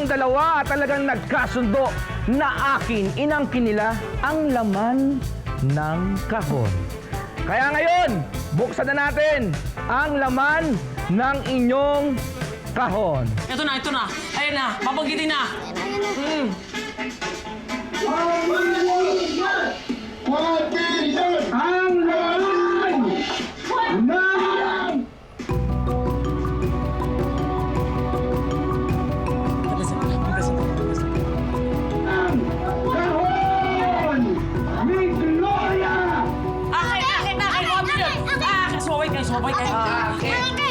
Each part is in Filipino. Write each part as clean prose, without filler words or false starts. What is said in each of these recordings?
silang dalawa talagang nagkasundo na akin inangkin nila ang laman ng kahon. Kaya ngayon, buksan na natin ang laman ng inyong kahon. Ito na, ito na. Ayan na, babanggitin na. Ang laman ng kahon ni Gloria! Akin! Sumabay kayo. Ayun na!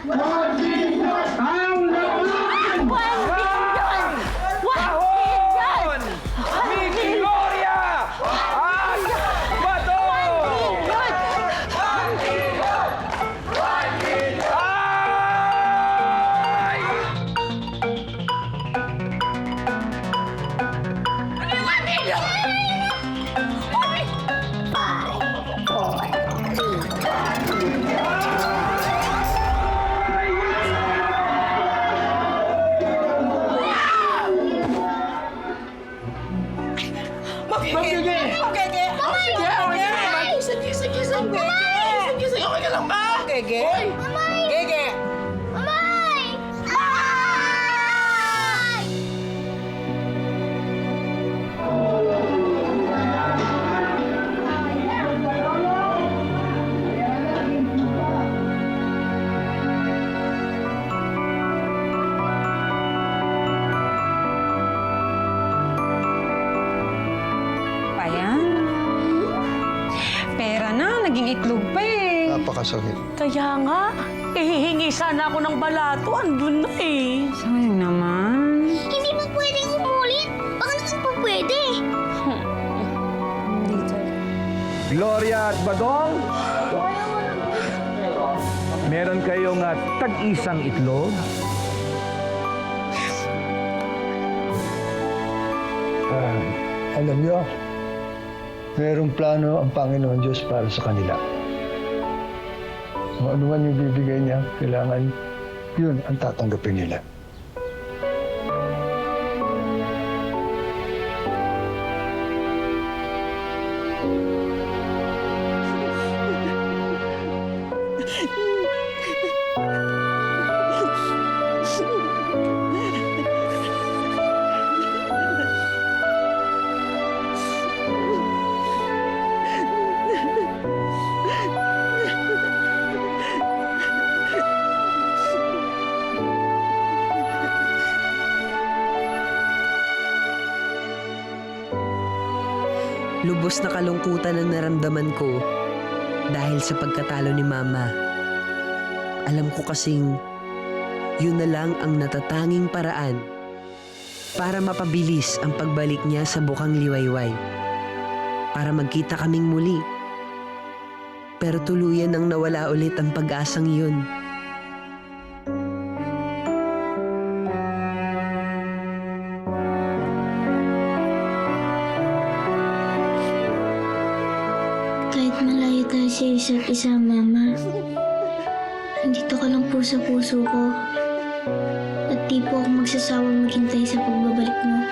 kahon ni Gloria! At Badong! Ayan. Pera na, naging itlog pa eh. Napakasakit. Kaya nga, hihingi sana ako ng balato. Andun na eh. Sayang naman. Hindi mo pwedeng umulit. Baka naman po pwede. Dito. Gloria at Badong, meron kayong tag-isang itlog. Alam niyo, mayroong plano ang Panginoon Diyos para sa kanila. Kung ano man yung bibigay niya, kailangan yun ang tatanggapin nila. Lubos na kalungkutan ang naramdaman ko dahil sa pagkatalo ni Mama. Alam ko kasing yun na lang ang natatanging paraan para mapabilis ang pagbalik niya sa bukang liwayway. Para magkita kaming muli. Pero tuluyan nang nawala ulit ang pag-asang yun. Kahit malayo tayo sa isa't isa, Mama, nandito ka lang po sa puso ko. At di po ako magsasawang maghintay sa pagbabalik mo.